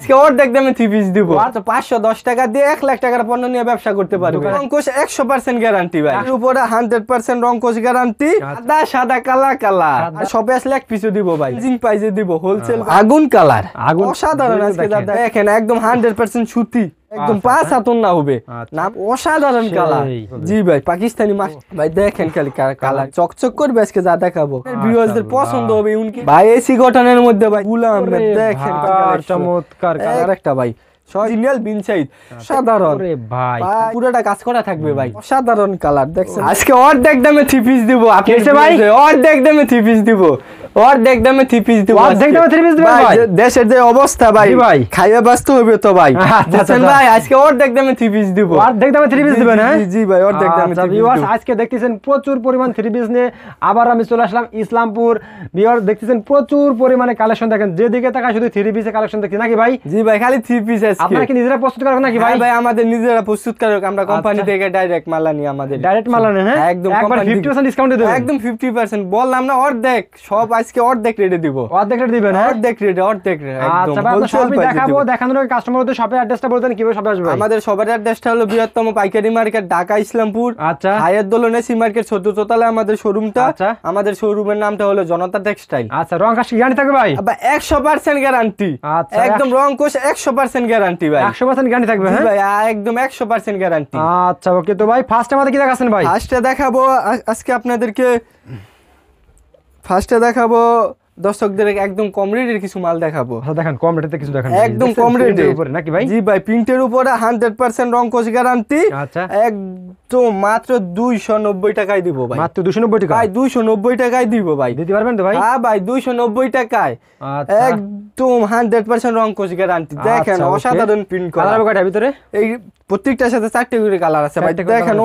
আজকে অর্ধেক দামে 3 পিস দিব। আচ্ছা 510 টাকা দিয়ে 1 লাখ টাকার পণ্য নিয়ে ব্যবসা করতে পারবে। রংকশ 100% গ্যারান্টি ভাই, এর উপরে 100% রংকশ গ্যারান্টি, সাদা সাদা কালা কালা। আর সবে আসলে এক পিসও দিব ভাই, জিং পাইজে দিব হোলসেল। আগুন কালার, অসাধারণ। আজকে দাদা দেখেন একদম 100% সুতি, একদম 5 হাতন না হবে না, অসাধারণ কালার। জি ভাই পাকিস্তানি মাছ ভাই, দেখেন খালি কালার চকচক করবে। আজকে যা দেখাবো ভিউয়ারদের পছন্দ হবে উনকি ভাই। এসি গঠনের মধ্যে ভাই গুলাম দেখেন চমৎকার কালার একটা ভাই, অরিজিনাল বিন সাইজ, সাধারণ ভাই পুরোটা কাজ করা থাকবে ভাই, সাধারণ কালার দেখছেন। আজকে অর্ধেক দামে 3 পিস দিব আপনি ভাই, অর্ধেক দামে 3 পিস দিব, অর্ধেক দামে 3 পিস দিব, অর্ধেক দামে 3 পিস দিব ভাই। দেশের যে অবস্থা ভাই, খাইয়া বাঁচতে হবে তো ভাই, বুঝছেন ভাই। আজকে অর্ধেক দামে 3 পিস দিব, অর্ধেক দামে 3 পিস দিবেন। হ্যাঁ জি ভাই, অর্ধেক দামে 3 পিস। ভিউয়ার্স আজকে দেখতেছেন প্রচুর পরিমাণ 3 পিস নিয়ে আবার আমি চলে আসলাম ইসলামপুর। ভিউয়ার্স দেখতেছেন প্রচুর পরিমাণে কালেকশন, দেখেন যেদিকে তাকায় শুধু 3 পিসের কালেকশন দেখি নাকি ভাই? জি ভাই খালি 3 পিস। আপনারা কি নিজেরা প্রস্তুত করেন নাকি ভাই? ভাই আমাদের নিজেরা প্রস্তুত করেন, আমরা কোম্পানি থেকে ডাইরেক্ট মাল আনি, আমাদের ডাইরেক্ট মাল আনেন। হ্যাঁ একদম একবার 50% ডিসকাউন্টে দেব, একদম 50%। বললাম না অর্ধেক, সব আজকে অর্ধেক রেটে দিব, অর্ধেক রেটে দিবেন। অর্ধেক রেটে, অর্ধেক রেটে একদম হোলসেল প্রাইসে দেখাবো। দেখানোর আগে কাস্টমারদের শপের অ্যাড্রেসটা বলতেন কিভাবে শপে আসবে? আমাদের শপের অ্যাড্রেসটা হলো বৃহত্তম পাইকারি মার্কেট ঢাকা ইসলামপুর। আচ্ছা হায়াত দোলন এসি মার্কেট 14 তলায় আমাদের শোরুমটা। আমাদের শোরুমের নামটা হলো জনতা টেক্সটাইল। আচ্ছা রং কাশ গ্যারান্টি থাকবে ভাই? 100% গ্যারান্টি, একদম রং কোশ 100% গ্যারান্টি ভাই, 100% গ্যারান্টি থাকবে। হ্যাঁ ভাই একদম 100% গ্যারান্টি। আচ্ছা ওকে। তো ভাই ফার্স্টে আমাদের কি দেখাচ্ছেন ভাই? ফার্স্টে দেখাবো আজকে আপনাদেরকে, ফার্স্টে দেখাবো দর্শকদের একদম কম রেটের কিছু মাল দেখাবো। দেখেন কম রেটে কিছু দেখান, একদম কম রেটের উপরে নাকি ভাই? জি ভাই প্রিন্টের উপরে 100% রংকশ গ্যারান্টি। আচ্ছা একদম মাত্র 290 টাকায় দিব ভাই, মাত্র 290 টাকা ভাই, 290 টাকায় দিব ভাই। দিতে পারবেন তো ভাই? হ্যাঁ ভাই 290 টাকায় একদম 100% রংকশ গ্যারান্টি। দেখেন অসাধারণ প্রিন্ট করা, কালার কয়টা ভিতরে? এই প্রত্যেকটার সাথে 4টি করে কালার আছে ভাই। দেখেন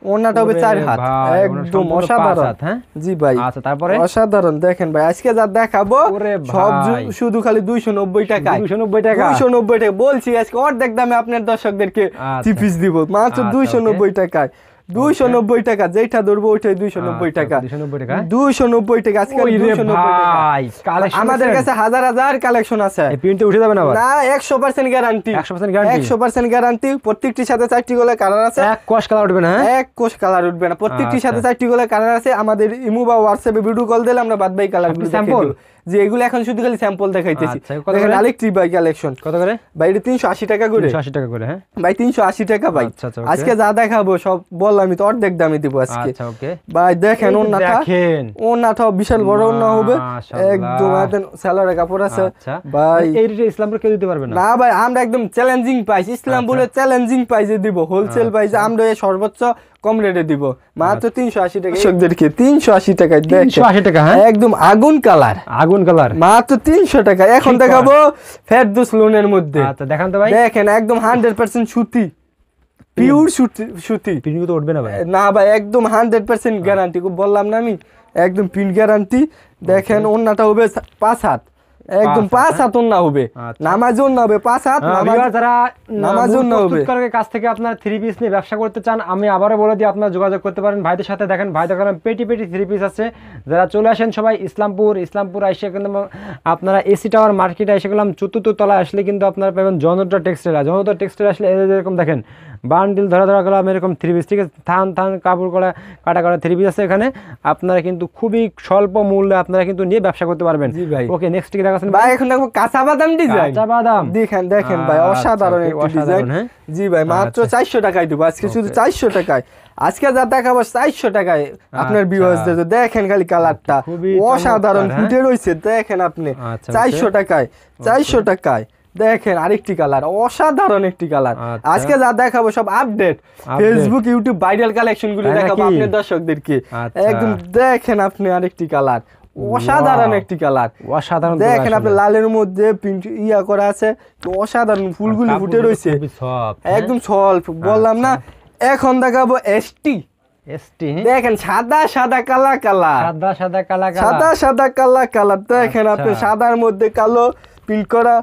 ওন্নাটা হবে 4 হাত, একদম অসাধারণ। হ্যাঁ জি ভাই। আচ্ছা তারপরে অসাধারণ দেখেন ভাই, আজকে যা দেখাবো সব শুধু খালি 290 টাকা, 290 টাকা, 290 টাকা বলছি। আজকে অর্ধেক দামে আপনার দর্শকদেরকে 3 পিস দিব মাত্র 290 টাকায়। 290 টাকা, যেটা ধরবো ওইটাই 290 টাকা, 290 টাকা, 290 টাকা। আজকে 290 টাকা। আমাদের কাছে হাজার হাজার কালেকশন আছে, এই প্রিন্টে উঠে যাবে না ভাই? না 100% গ্যারান্টি, 100% গ্যারান্টি, 100% গ্যারান্টি। প্রত্যেকটির সাথে 4টি করে কালার আছে, এক কোশ কালার উঠবে না। হ্যাঁ এক কোশ কালার উঠবে না, প্রত্যেকটির সাথে 4টি করে কালার আছে। আমাদের ইমো বা হোয়াটসঅ্যাপে ভিডিও কল দিলে আমরা বাদ বাকি কালারগুলো দেখাবো। যে এগুলো এখন শুধু খালি স্যাম্পল দেখাইতেছি। দেখেন আরেকটি ভাই কালেকশন কত করে ভাই? এটা 380 টাকা করে, 380 টাকা করে। হ্যাঁ ভাই 380 টাকা ভাই। আজকে যা দেখাবো সব বললাম তো অর্ধেক দামে দিব আজকে। আচ্ছা ওকে ভাই। দেখেন ওন্নাটা, দেখেন ওন্নাটা বিশাল বড় ওন্না হবে, একদম একদম সালোয়ারের কাপড় আছে ভাই। এই রেটে ইসলামপুর কেউ দিতে পারবে না। না ভাই আমরা একদম চ্যালেঞ্জিং প্রাইস, ইসলামপুরের চ্যালেঞ্জিং প্রাইসে দিব, হোলসেল প্রাইসে আমরা সর্বোচ্চ কম রেটে দিব মাত্র 380 টাকা। দর্শকদেরকে 380 টাকায়, 380 টাকা। হ্যাঁ একদম আগুন কালার, আগুন কালার মাত্র 300 টাকা। এখন দেখাবো ফেরদৌস লোনের মধ্যে। আচ্ছা দেখান তো ভাই। দেখেন একদম 100% সুতি, পিওর সুতি, প্রিন্ট তো উঠবে না ভাই? না ভাই একদম 100% গ্যারান্টি, বললাম না আমি একদম প্রিন্ট গ্যারান্টি। দেখেন ওন্নাটা হবে 5 হাত, একদম 5 হাত ওন্না হবে, নামাজ ওন্না হবে 5 হাত। যারা নামাজ ওন্না হবে কাছ থেকে আপনারা 3 পিস নিয়ে ব্যবসা করতে চান, আমি আবারও বলে দিই আপনারা যোগাযোগ করতে পারেন ভাইদের সাথে। দেখেন ভাই দোকানে পেটি পেটি 3 পিস আছে। যারা চলে আসেন সবাই ইসলামপুর আইসে কিন্তু আপনারা এসি টাওয়ার মার্কেটে এসে গেলাম 4th তলায় আসলে কিন্তু আপনারা পাবেন জনতা টেক্সটাইল। জনতা টেক্সটাইল আসলে এরকম দেখেন বান্ডিল ধরা গেলাম এরকম 3 পিস, ঠিক আছে? থান কাপড় করা কাটা 3 পিস আছে এখানে। আপনারা কিন্তু খুবই স্বল্প মূল্যে আপনারা কিন্তু নিয়ে ব্যবসা করতে পারবেন। জি ভাই। ওকে নেক্সট কি দেখাচ্ছেন ভাই? এখন দেখো কাঁচা বাদাম ডিজাইন, কাঁচা বাদাম দেখেন ভাই অসাধারণ একটা ডিজাইন। জি ভাই মাত্র 400 টাকায় দেব আজকে, শুধু 400 টাকায়। আজকে যা দেখাবো 400 টাকায় আপনার ভিউয়ার্সদের। দেখেন খালি কালারটা অসাধারণ ফুটে রয়েছে, দেখেন আপনি 400 টাকায়, 400 টাকায়। দেখেন আরেকটি কালার, অসাধারণ একটি কালার। আজকে যা দেখাবো সব update, Facebook YouTube viral collection গুলো দেখাবো আপনার দর্শকদেরকে। একদম দেখেন আপনি আরেকটি কালার, অসাধারণ একটি কালার, অসাধারণ। দেখেন আপনি লালের মধ্যে প্রিন্ট করা আছে, অসাধারণ ফুলগুলি ফুটে রয়েছে, একদম সল্প, বললাম না। এখন দেখাবো এসটি। দেখেন সাদা সাদা কালা কালা, সাদা সাদা কালা কালা, সাদা সাদা কালা কালা। দেখেন আপনি সাদার মধ্যে কালো প্রিন্ট করা,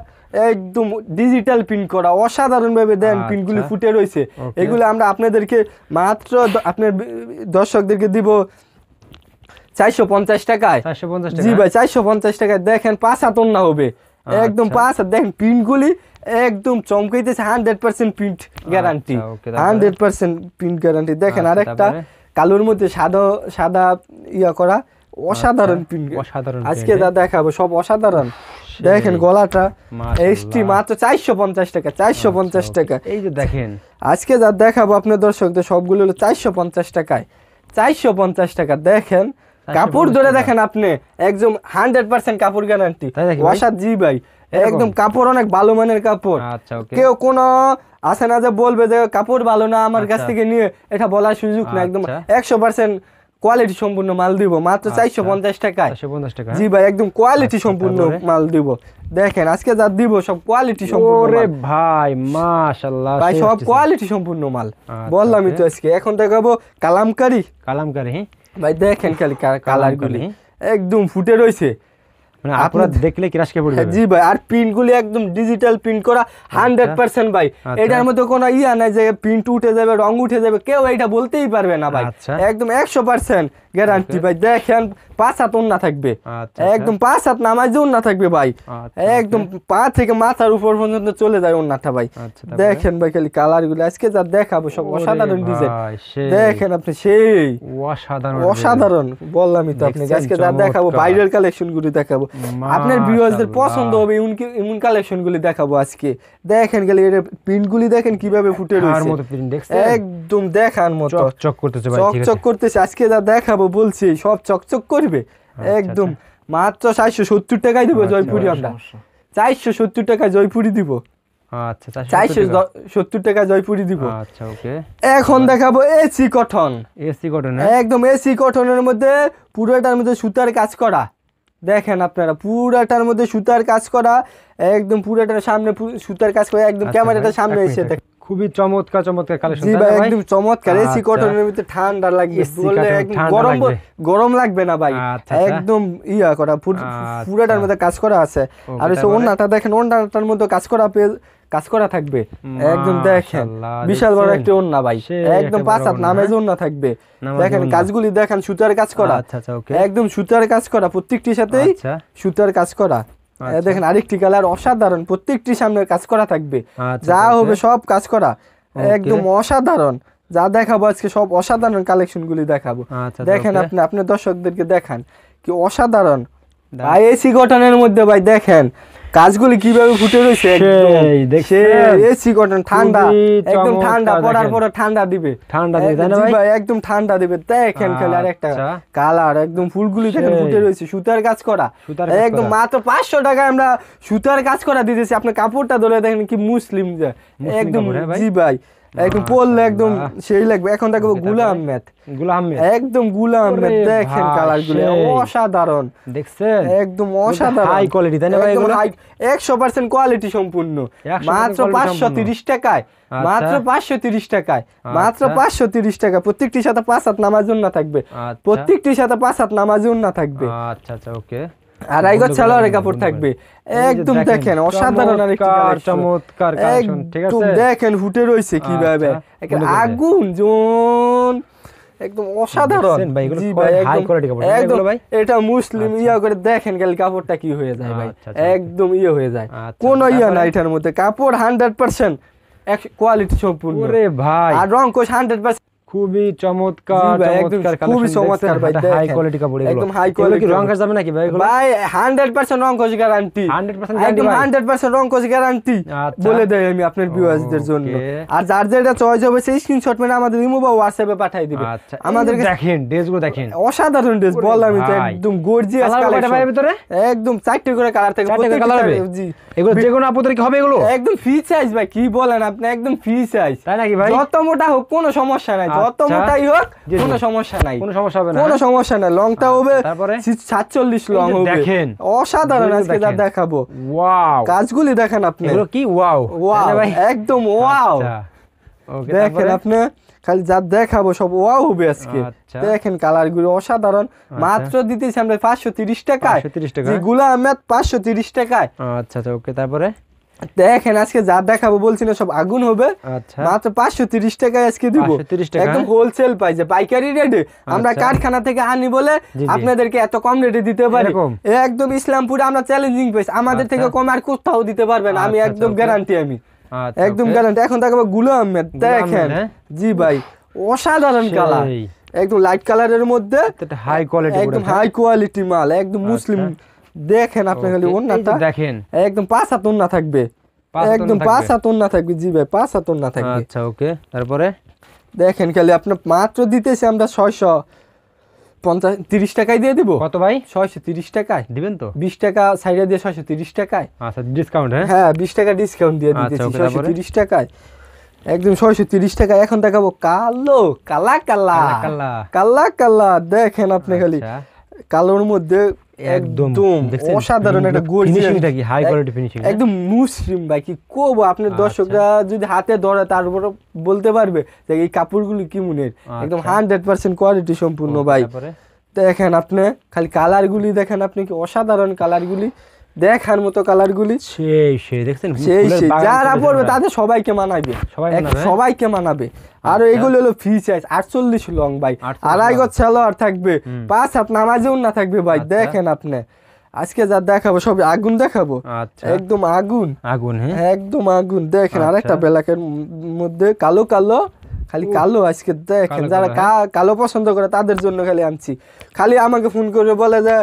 একদম ডিজিটাল প্রিন্ট করা, অসাধারণ ভাবে দেন প্রিন্টগুলি ফুটে রয়েছে। এগুলো আমরা আপনাদেরকে মাত্র আপনার দর্শকদেরকে দিব 450 টাকায়। জি ভাই 450 টাকায়। দেখেন 5 হাত ওন্না হবে, একদম 5 হাত দেখেন প্রিন্টগুলি একদম চমকাইতেছে 100% প্রিন্ট গ্যারান্টি 100% প্রিন্ট গ্যারান্টি দেখেন আরেকটা কালোর মধ্যে সাদা সাদা ইয়া করা অসাধারণ প্রিন্ট অসাধারণ আজকে যা দেখাবো সব অসাধারণ দেখেন গলাটা এসটি মাত্র 450 টাকা 450 টাকা এই যে দেখেন আজকে যা দেখাবো আপনার দর্শকদের সবগুলো হলো 450 টাকায় 450 টাকা দেখেন কাপড় ধরে দেখেন আপনি একদম 100% কাপড় গ্যারান্টি ওয়াশার জি ভাই একদম কাপড় অনেক ভালো মানের কাপড় কেউ কোন আসে না যে বলবে যে কাপড় ভালো না আমার কাছ থেকে নিয়ে এটা বলার সুযোগ না একদম 100% কোয়ালিটি সম্পূর্ণ মাল দিব মাত্র 450 টাকায় 450 টাকা জি ভাই একদম কোয়ালিটি সম্পূর্ণ মাল দিব দেখেন আজকে যা দিব সব কোয়ালিটি সম্পূর্ণ ওরে ভাই মাশাআল্লাহ ভাই সব কোয়ালিটি সম্পূর্ণ মাল বললামই তো আজকে এখন দেখাবো কালামকারী ভাই দেখেন খালি কালারগুলি একদম ফুটে রয়েছে মানে আপনারা দেখলে কি রাশকে পড়বে জি ভাই আর প্রিন্টগুলি একদম ডিজিটাল প্রিন্ট করা 100% ভাই এটার মধ্যে কোনো ইয়া নাই যে প্রিন্ট উঠে যাবে রং উঠে যাবে কেউ এটা বলতেই পারবে না ভাই একদম 100% গ্যারান্টি ভাই দেখেন 5 হাত ওন্না থাকবে একদম 5 হাত নামাজে ওন্না থাকবে ভাই একদম পা থেকে মাথার উপর পর্যন্ত চলে যায় ওন্নাটা ভাই দেখেন ভাই খালি কালারগুলো আজকে যা দেখাবো সব অসাধারণ ডিজাইন দেখেন আপনি সেই অসাধারণ বললামই তো আপনি আজকে যা দেখাবো ভাইরাল কালেকশনগুলো দেখাবো আপনার ভিউয়ারদের পছন্দ হবে এমন কালেকশনগুলি দেখাবো আজকে দেখেন খালি এর প্রিন্টগুলি দেখেন কিভাবে ফুটে রয়েছে একদম দেখার মতো চকচক করতেছে ভাই চকচক করতেছে আজকে যা দেখাবো বলছি সব চকচক করবে একদম মাত্র 470 টাকায় দিব জয়পুরি আমরা 470 টাকা জয়পুরি দিব আচ্ছা 470 টাকা জয়পুরি দিব আচ্ছা ওকে এখন দেখাবো এসি কটন একদম এসি কটনের মধ্যে পুরোটার মধ্যে সুতার কাজ করা দেখেন আপনারা পুরাটার মধ্যে সুতার কাজ করা একদম পুরাটার সামনে সুতার কাজ করা একদম ক্যামেরাটার সামনে এসে খুবই চমৎকার কালেকশন জি ভাই একদম চমৎকার এসি কটনের ভিতরে ঠান্ডা লাগবে বললে একদম গরম লাগবে না ভাই একদম ইয়া করা পুরাটার মধ্যে কাজ করা আছে আর এই ওন্নাটা দেখেন ওন্নাটার মধ্যে কাজ করা থাকবে একদম দেখেন বিশাল বড় একটা ওন্না ভাই একদম 5 হাত নামাজ ওন্না থাকবে দেখেন কাজগুলি দেখেন সুতার কাজ করা একদম সুতার কাজ করা প্রত্যেকটির সাথেই সুতার কাজ করা দেখেন আরেকটি কালার অসাধারণ প্রত্যেকটি সামনে কাজ করা থাকবে যা হবে সব কাজ করা একদম অসাধারণ যা দেখাবো আজকে সব অসাধারণ কালেকশনগুলি দেখাবো দেখেন আপনি আপনার দর্শকদেরকে দেখান কি অসাধারণ ভাই এসি কটনের মধ্যে ভাই দেখেন কাজগুলি কিভাবে ফুটে রয়েছে এসি কটন ঠান্ডা একদম ঠান্ডা পড়ার পরে ঠান্ডা দিবে তাই না ভাই একদম ঠান্ডা দিবে দেখেন খালি আরেকটা কালার একদম ফুলগুলি দেখেন ফুটে রয়েছে সুতার কাজ করা একদম মাত্র 500 টাকায় আমরা সুতার কাজ করা দিতেছি আপনি কাপড়টা ধরে দেখেন কি মুসলিম একদম জি ভাই একদম পরলে একদম সেই লাগবে এখন দেখো গুলাম আহমেদ একদম গুলাম আহমেদ দেখেন কালারগুলো অসাধারণ দেখছেন একদম অসাধারণ হাই কোয়ালিটি তাই না ভাই এগুলো 100% কোয়ালিটি সম্পূর্ণ মাত্র 530 টাকায় মাত্র 530 টাকায় মাত্র 530 টাকা প্রত্যেকটির সাথে 5 হাত নামাজ ওন্না থাকবে প্রত্যেকটির সাথে 5 হাত নামাজ ওন্না থাকবে আচ্ছা ওকে আড়াই গজ সালোয়ারের কাপড় থাকবে একদম দেখেন অসাধারণ চমৎকার কালেকশন ঠিক আছে দেখেন ফুটে রয়েছে কিভাবে আগুন জন একদম অসাধারণ জি ভাই হাই কোয়ালিটি কাপড় এগুলো ভাই এটা মুসলিম ইয়া করে দেখেন গেল কাপড়টা কি হয়ে যায় ভাই একদম ইয়ে হয়ে যায় কোন ইয়া না এটার মধ্যে কাপড় 100% কোয়ালিটি সম্পূর্ণ ওরে ভাই আর রং কোশ 100% খুবই চমৎকার খুবই চমৎকার ভাই হাই কোয়ালিটি কাপড় একদম হাই কোয়ালিটি রং কাজ যাবে নাকি ভাই এগুলো ভাই 100% রং কোশ গ্যারান্টি 100% একদম 100% রং কোশ গ্যারান্টি বলে দেই আমি আপনার ভিউয়ারদের জন্য আর যার যেটা চয়েস হবে সেই স্ক্রিনশট মেরে আমাদের ইমো বা হোয়াটসঅ্যাপে পাঠিয়ে দিবেন আমাদের দেখেন ড্রেসগুলো দেখেন অসাধারণ ড্রেস বললাম তো একদম গর্জিয়াস কালার ভাই ভিতরে একদম চারটি করে কালার থাকে প্রত্যেকটা কালার হবে জি এগুলো যে কোনো আপুদের কি হবে এগুলো একদম ফ্রি সাইজ ভাই কি বলেন আপনি একদম ফ্রি সাইজ তাই নাকি ভাই যত মোটা হোক কোনো সমস্যা নাই যত মোটাই হোক কোনো সমস্যা নাই কোনো সমস্যা হবে না কোনো সমস্যা নাই লংটা হবে 47 লং হবে দেখেন অসাধারণ আজকে যা দেখাবো ওয়াও কাজগুলি দেখেন আপনি এগুলো কি ওয়াও ভাই একদম ওয়াও ওকে দেখেন আপনি খালি যা দেখাবো সব ওয়াও হবে আজকে দেখেন কালারগুলো অসাধারণ মাত্র দিতেছি আমরা 530 টাকায় 530 টাকা জি গুলাম আহমেদ 530 টাকায় আচ্ছা ওকে তারপরে দেখেন আজকে যা দেখাবো বলছি না সব আগুন হবে। আচ্ছা মাত্র 530 টাকায় আজকে দিব, 530 টাকা একদম হোলসেল প্রাইসে, পাইকারি রেটে। আমরা কারখানা থেকে আনি বলে আপনাদেরকে এত কম রেটে দিতে পারি। একদম ইসলামপুরে আমরা চ্যালেঞ্জিং প্রাইস, আমাদের থেকে কম আর কোথাও দিতে পারবেন, আমি একদম গ্যারান্টি, আমি একদম গ্যারান্টি। এখন দেখাবো গুলো আহমেদ, দেখেন জি ভাই অসাধারণ কালার, একদম লাইট কালারের মধ্যে হাই কোয়ালিটি, একদম হাই কোয়ালিটি মাল, একদম মুসলিম। দেখেন আপনি খালি ওন্নাটা দেখেন, একদম 5 হাত ওন্না থাকবে, একদম 5 হাত ওন্না থাকবে। জি ভাই 5 হাত ওন্না থাকবে। আচ্ছা ওকে, তারপরে দেখেন খালি আপনি মাত্র দিতেছি আমরা 630 টাকায় দিয়ে দিব। কত ভাই? 630 টাকায় দিবেন তো? 20 টাকা সাইডে দিয়ে 630 টাকায়। আচ্ছা ডিসকাউন্ট? হ্যাঁ 20 টাকা ডিসকাউন্ট দিয়ে দিতেছি 630 টাকায়, একদম 630 টাকা। এখন দেখাবো কালো কালা কালা কালা কালা, দেখেন আপনি খালি কালোর মধ্যে একদম অসাধারণ একটা গর্জিয়াস হাই কোয়ালিটি ফিনিশিং, একদম মুসলিম ভাই। কি করবো, আপনার দর্শকরা যদি হাতে ধরে তারপর বলতে পারবে যে এই কাপড়গুলো কি মনের, একদম 100% কোয়ালিটি সম্পূর্ণ ভাই। দেখেন আপনি খালি কালারগুলি দেখেন, আপনি কি অসাধারণ কালারগুলি, দেখার মতো কালারগুলি, সেই দেখছেন, সেই যারা পড়বে তাদের সবাইকে মানাবে, সবাইকে মানাবে। আর এগুলো হলো ফ্রি সাইজ 48 লং ভাই, 2.5 গজ সালোয়ার থাকবে, 5 হাত নামাজেও না থাকবে ভাই। দেখেন আপনি আজকে যা দেখাবো সব আগুন দেখাবো, একদম আগুন আগুন, একদম আগুন। দেখেন আরেকটা ব্ল্যাকের মধ্যে কালো কালো, খালি কালো আজকে দেখেন, যারা কালো পছন্দ করে তাদের জন্য খালি আনছি। খালি আমাকে ফোন করে বলে যে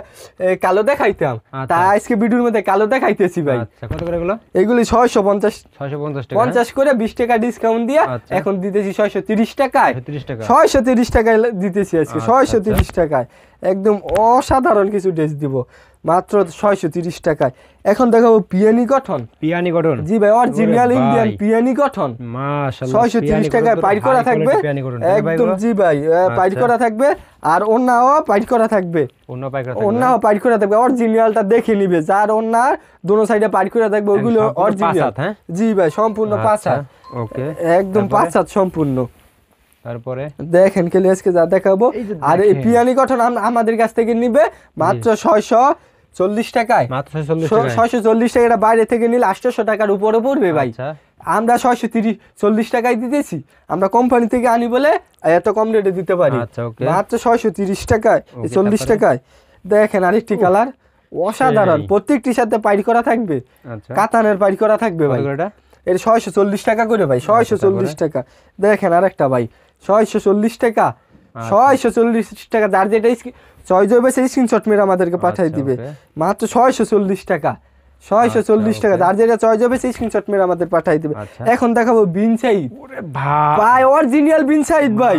কালো দেখাইতাম, তাই আজকে ভিডিওর মধ্যে কালো দেখাইতেছি ভাই। কত করে এগুলো? এগুলি 650 টাকা, 50 করে 20 টাকা ডিসকাউন্ট দিয়ে এখন দিতেছি 630 টাকায়, 630 টাকায় দিতেছি আজকে 630 টাকায়, একদম অসাধারণ কিছু ড্রেস দিব মাত্র 630 টাকায়। এখন দেখাবো পিয়ানি কটন, পিয়ানি কটন, জি ভাই অরিজিনাল ইন্ডিয়ান পিয়ানি কটন, মাশাআল্লাহ 630 টাকায় পাইট করা থাকবে, একদম জি ভাই পাইট করা থাকবে। আর ওন্নাও পাইট করা থাকবে, ওন্নাও পাইট করা থাকবে, অরিজিনালটা দেখে নিবে, যার ওন্না দোনো সাইডে পাইট করা থাকবে ওইগুলো অরিজিনাল। জি ভাই সম্পূর্ণ 5 হাত, ওকে একদম 5 হাত সম্পূর্ণ। তারপরে দেখেন কেলে আজকে যা দেখাবো। আর এই পিয়ানি কটন আমাদের কাছ থেকে নিবে মাত্র 640 টাকায়, মাত্র 640 টাকা। এটা বাইরে থেকে নিলে 800 টাকার উপরে পড়বে ভাই, আমরা 640 টাকায় দিতেছি, আমরা কোম্পানি থেকে আনি বলে এত কম রেটে দিতে পারি, মাত্র 630 টাকায় 40 টাকায়। দেখেন আরেকটি কালার অসাধারণ, প্রত্যেকটির সাথে পাইট করা থাকবে, কাতানের পাইট করা থাকবে ভাই। এর 640 টাকা করে ভাই, 640 টাকা। দেখেন আরেকটা ভাই 640 টাকা, 640 টাকা। যার যেটা চয়েস হবে সেই স্ক্রিনশট মেরে আমাদেরকে পাঠিয়ে দিবে, মাত্র 640 টাকা, 640 টাকা। যার যেটা চয়েস হবে সেই স্ক্রিনশট মেরে আমাদের পাঠিয়ে দিবে। এখন দেখাবো বিন সাইড ভাই, অরিজিনাল বিন সাইড ভাই,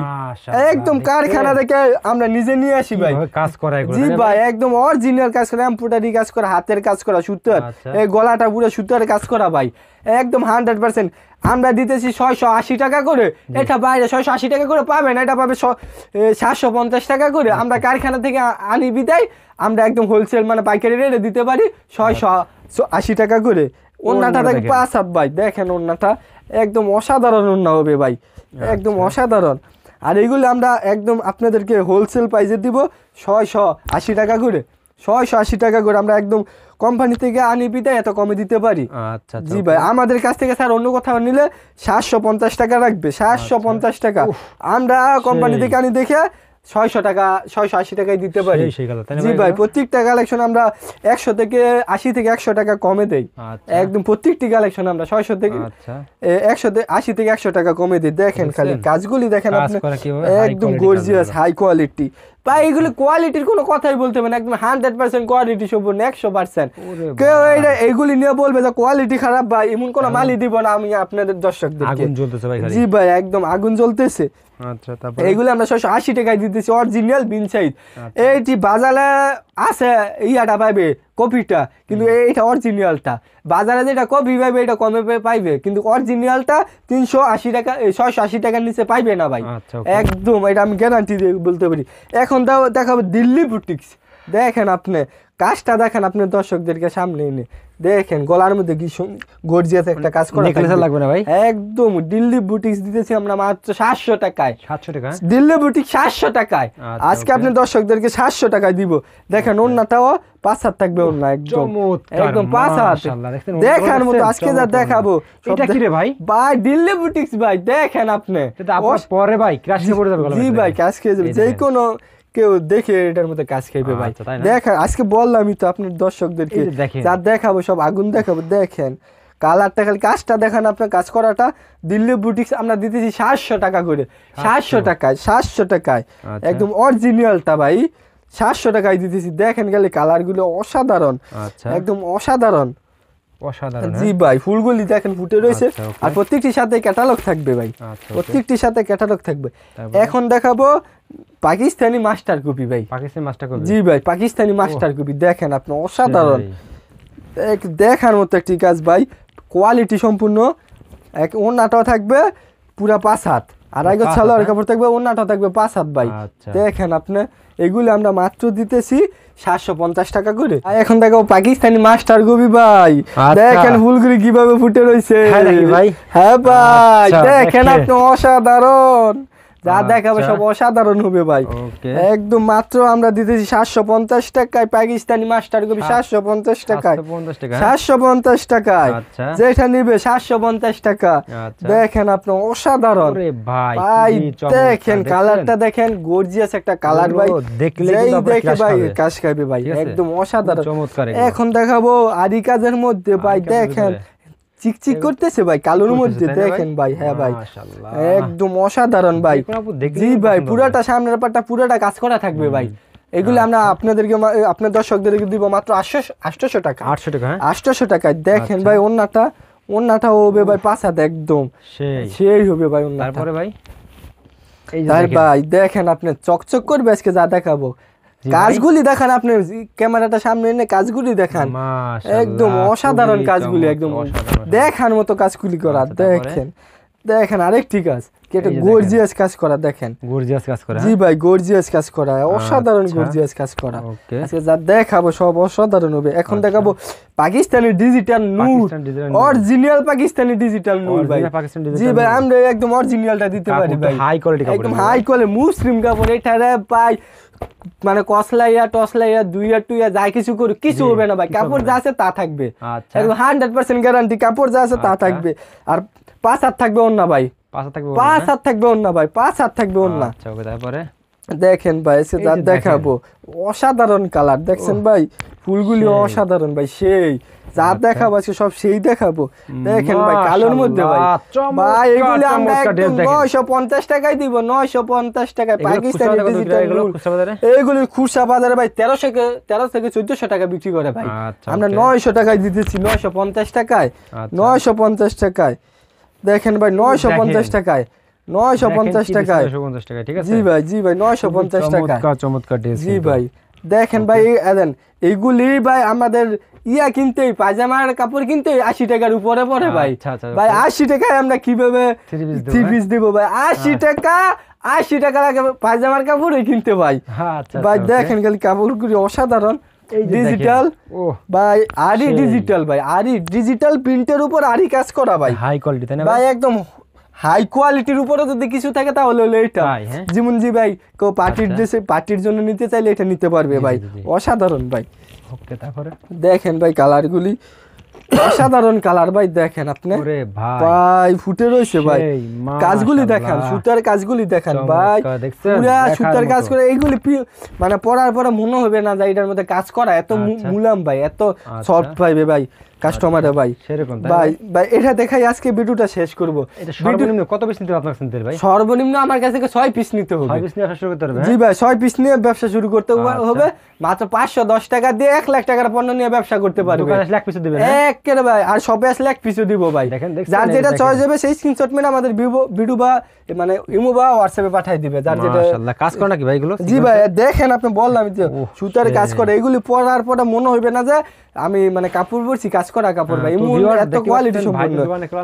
একদম কারখানা থেকে আমরা নিজে নিয়ে আসি ভাই, কাজ করা জি ভাই একদম অরিজিনাল কাজ করা, এমব্রয়ডারি কাজ করা, হাতের কাজ করা, সুতার এই গলাটা পুরো সুতার কাজ করা ভাই, একদম 100%। আমরা দিতেছি 680 টাকা করে, এটা বাইরে 680 টাকা করে পাবেন, এটা পাবে 750 টাকা করে। আমরা কারখানা থেকে আনি বিদায় আমরা একদম হোলসেল মানে পাইকারি রেটে দিতে পারি 680 টাকা করে। ওন্নাটা দেখে 5 হাত ভাই, দেখেন ওন্নাটা একদম অসাধারণ ওন্না হবে ভাই, একদম অসাধারণ। আর এইগুলো আমরা একদম আপনাদেরকে হোলসেল প্রাইসে দিব 680 টাকা করে, 680 টাকা করে। আমরা একদম কোম্পানি থেকে আনি বিদায় এত কমে দিতে পারি। আচ্ছা জি ভাই, আমাদের কাছ থেকে স্যার অন্য কোথাও নিলে 750 টাকা রাখবে, 750 টাকা। আমরা কোম্পানি থেকে আনি দেখে 600 টাকা 680 টাকায় দিতে পারি। জি ভাই, প্রত্যেকটা কালেকশন আমরা 100 থেকে 80 থেকে 100 টাকা কমে দেই, একদম প্রত্যেকটি কালেকশন আমরা 600 থেকে 180 থেকে 100 টাকা কমে দিই। দেখেন খালি কাজগুলি দেখেন আপনি, একদম গর্জিয়াস হাই কোয়ালিটি ভাই। এগুলো কোয়ালিটির কোনো কথাই বলতে হবে না, একদম 100% কোয়ালিটি সম্পূর্ণ 100%। কেউ এইগুলি নিয়ে বলবে যে কোয়ালিটি খারাপ ভাই, এমন কোনো মালই দিব না আমি আপনাদের দর্শকদের। আগুন জ্বলতেছে ভাই, জি ভাই একদম আগুন জ্বলতেছে। আচ্ছা, তারপর এইগুলো আমরা 680 টাকায় দিতেছি, অরিজিনাল বিন সাইড। এইটি বাজারে আছে ইয়াটা পাইবে কপিটা, কিন্তু এইটা অরিজিনালটা। বাজারে যেটা কপি পাইবে এটা কমে পাইবে, কিন্তু অরিজিনালটা 380 টাকা 680 টাকার নিচে পাইবে না ভাই, একদম এটা আমি গ্যারান্টি দিয়ে বলতে পারি। এখন দেখাবো দিল্লি বুটিক্স, দেখেন আপনি কাজটা দেখেন আপনি দর্শকদেরকে সামনে এনে দেখেন গলার মধ্যে কি গর্জিয়াস একটা কাজ করা নেকলেস লাগবে না ভাই একদম দিল্লি বুটিক্স দিতেছি আমরা মাত্র 700 টাকায় 700 টাকা দিল্লি বুটিক 700 টাকায় আজকে আপনি দর্শকদেরকে 700 টাকায় দিব দেখেন ওন্নাটাও 5 হাত থাকবে ওন্না একদম একদম 5 হাত দেখেন মতো আজকে যা দেখাবো এটা কি রে ভাই ভাই দিল্লি বুটিক্স ভাই দেখেন আপনি এটা আপনার পরে ভাই ক্র্যাশ খেয়ে পড়ে যাবে জি ভাই কাজ খেয়ে যাবে যে কোনো কেউ দেখে এটার মধ্যে কাজ খাইবে ভাই দেখেন আজকে বললামই তো আপনার দর্শকদেরকে যা দেখাবো সব আগুন দেখাবো দেখেন কালারটা খালি কাজটা দেখেন আপনার কাজ করাটা দিল্লি বুটিক্স আমরা দিতেছি 700 টাকা করে 700 টাকায় একদম অরিজিনালটা ভাই 700 টাকায় দিতেছি দেখেন গেলে কালারগুলো অসাধারণ একদম অসাধারণ জি ভাই ফুলগুলি দেখেন ফুটে রয়েছে আর প্রত্যেকটির সাথে ক্যাটালগ থাকবে ভাই প্রত্যেকটির সাথে ক্যাটালগ থাকবে এখন দেখাবো পাকিস্তানি মাস্টার কপি ভাই পাকিস্তানি মাস্টার কপি জি ভাই পাকিস্তানি মাস্টার কপি দেখেন আপনি অসাধারণ দেখার মতো একটি কাজ ভাই কোয়ালিটি সম্পূর্ণ এক ওন্নাটাও থাকবে পুরা 5 হাত আর আগে সালোয়ার কাপড় থাকবে ওন্নাটাও থাকবে 5 হাত ভাই দেখেন আপনি এগুলো আমরা মাত্র দিতেছি 750 টাকা করে এখন দেখো পাকিস্তানি মাস্টার কপি ভাই দেখেন ফুলগুলি কিভাবে ফুটে রয়েছে হ্যাঁ ভাই দেখেন আপনি অসাধারণ যা দেখাবে সব অসাধারণ হবে ভাই একদম মাত্র আমরা দিতেছি 750 টাকায় পাকিস্তানি মাস্টার কপি 750 টাকায় 750 টাকায় যেটা নিবে 750 টাকা দেখেন আপনি অসাধারণ ভাই দেখেন কালারটা দেখেন গর্জিয়াস একটা কালার ভাই দেখে ভাই কাজ খাবে ভাই একদম অসাধারণ এখন দেখাবো আরি কাজের মধ্যে ভাই দেখেন চিকচিক করতেছে ভাই কালোর মধ্যে দেখেন ভাই হ্যাঁ ভাই একদম অসাধারণ ভাই জি ভাই পুরাটা সামনের পাটটা পুরাটা কাজ করা থাকবে ভাই এগুলো আমরা আপনাদেরকে আপনার দর্শকদেরকে দিব মাত্র 800 টাকা 800 টাকায় দেখেন ভাই ওন্নাটা হবে ভাই 5 হাত একদম সেই হবে ভাই ওন্না তারপরে ভাই এই যে ভাই দেখেন আপনি চকচক করবে আজকে যা দেখাবো কাজগুলি দেখান আপনি ক্যামেরাটা সামনে এনে কাজগুলি দেখান একদম অসাধারণ কাজগুলি একদম দেখার মতো কাজগুলি করা দেখেন দেখেন আরেকটি কাজ কি একটা গর্জিয়াস কাজ করা দেখেন গর্জিয়াস কাজ করা জি ভাই গর্জিয়াস কাজ করা অসাধারণ গর্জিয়াস কাজ করা আজকে যা দেখাবো সব অসাধারণ হবে এখন দেখাবো পাকিস্তানি ডিজিটাল নূর অরিজিনাল পাকিস্তানি ডিজিটাল নূর ভাই জি ভাই আমরা একদম অরিজিনালটা দিতে পারি ভাই হাই কোয়ালিটি কাপড় একদম হাই কোয়ালিটি মুসলিম কাপড় এটা রে ভাই মানে কসলাইয়া টসলাইয়া দুইয়া টুইয়া যা কিছু করি কিছু হবে না ভাই কাপড় যা আছে তা থাকবে একদম 100% গ্যারান্টি কাপড় যা আছে তা থাকবে আর 5 হাত থাকবে ওন্না ভাই 5 হাত থাকবে ওন্না ভাই 5 হাত থাকবে ওন্না আচ্ছা ওকে তারপরে দেখেন ভাই এসে যা দেখাবো অসাধারণ কালার দেখছেন ভাই ফুলগুলি অসাধারণ ভাই সেই যা দেখাবো আজকে সব সেই দেখাবো দেখেন ভাই কালোর মধ্যে ভাই ভাই এগুলি আমরা একদম 950 টাকায় দিব 950 টাকায় পাকিস্তানি ডিজিটাল এইগুলি খুচরা বাজারে ভাই 13 থেকে 1400 টাকা বিক্রি করে ভাই আমরা 900 টাকায় দিতেছি 950 টাকায় 950 টাকায় দেখেন ভাই 950 টাকায় 950 টাকায় ঠিক আছে জি ভাই 950 টাকা চমৎকার জি ভাই দেখেন ভাই এইগুলি ভাই আমাদের কিনতে পায়জামার কাপড় কিনতে 80 টাকার উপরে পড়ে ভাই ভাই 80 টাকায় আমরা কিভাবে থ্রি পিস দেব ভাই 80 টাকা লাগে পায়জামার কাপড় কিনতে ভাই ভাই দেখেন গেল কাপড়গুলি অসাধারণ ডিজিটাল ভাই আরি ডিজিটাল ভাই আরি ডিজিটাল প্রিন্টের উপর আরি কাজ করা ভাই হাই কোয়ালিটি তাই না ভাই একদম হাই কোয়ালিটির উপরে যদি কিছু থাকে তাহলে হলো এটা যেমন জি ভাই কেউ পার্টির ড্রেসে পার্টির জন্য নিতে চাইলে এটা নিতে পারবে ভাই অসাধারণ ভাই ওকে তারপরে দেখেন ভাই কালারগুলি অসাধারণ কালার ভাই দেখেন আপনি ভাই ফুটে রয়েছে ভাই কাজগুলি দেখেন সুতার কাজগুলি দেখেন ভাই পুরা সুতার কাজ করে এইগুলি মানে পরার পরে মনে হবে না যে এটার মধ্যে কাজ করা এত মুলাম ভাই এত সফট পাইবে ভাই কাস্টমারে ভাই সেরকম ভাই ভাই এটা দেখাই আজকে ভিডিওটা শেষ করব এটা সর্বনিম্ন কত পিস নিতে আপনার চিন্তা ভাই সর্বনিম্ন আমার কাছে 6 পিস নিতে হবে 6 পিস নিয়ে শুরু করতে হবে জি ভাই 6 পিস নিয়ে ব্যবসা শুরু করতে হবে মাত্র 510 টাকা দিয়ে 1 লাখ টাকার পণ্য নিয়ে ব্যবসা করতে পারবে দোকানে 1 লাখ পিস দিবেন একেবারে ভাই আর সবে 1 লাখ পিসও দিব ভাই যার যেটা চয়েস হবে সেই স্ক্রিনশট মেরে আমাদের ভিডিও বা মানে ইমো বা হোয়াটসঅ্যাপে পাঠিয়ে দিবে যার যেটা মাশাআল্লাহ কাজ করে নাকি ভাই এগুলো জি ভাই দেখেন আপনি বললাম যে সুতার কাজ করে এগুলি পরার পরে মনে হবে না যে আমি মানে কাপড় পরছি কাজ করা কাপড় ভাই, এত কোয়ালিটি সম্পন্ন।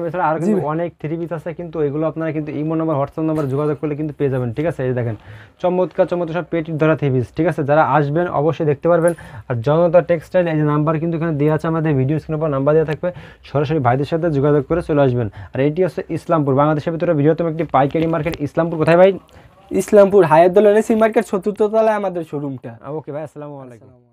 এছাড়া আরো কিন্তু অনেক থ্রি পিস আছে, কিন্তু এগুলো আপনারা কিন্তু ইমো নাম্বার হোয়াটসঅ্যাপ নাম্বার যোগাযোগ করলে কিন্তু পেয়ে যাবেন, ঠিক আছে। এই দেখেন চমৎকার চমৎকার সব পেটির ধরা থ্রি পিস, ঠিক আছে। যারা আসবেন অবশ্যই দেখতে পারবেন। আর জনতা টেক্সটাইল এই যে নাম্বার কিন্তু এখানে দেওয়া আছে, আমাদের ভিডিও স্ক্রিনের উপর নাম্বার দেওয়া থাকবে, সরাসরি ভাইদের সাথে যোগাযোগ করে চলে আসবেন। আর এটি হচ্ছে ইসলামপুর, বাংলাদেশের ভিতরে বৃহত্তম একটি পাইকারি মার্কেট। ইসলামপুর কোথায় ভাই? ইসলামপুর হায়াতুল এনএসি মার্কেট ৪র্থ তলায় আমাদের শোরুমটা। ওকে ভাই, আসসালামু আলাইকুম।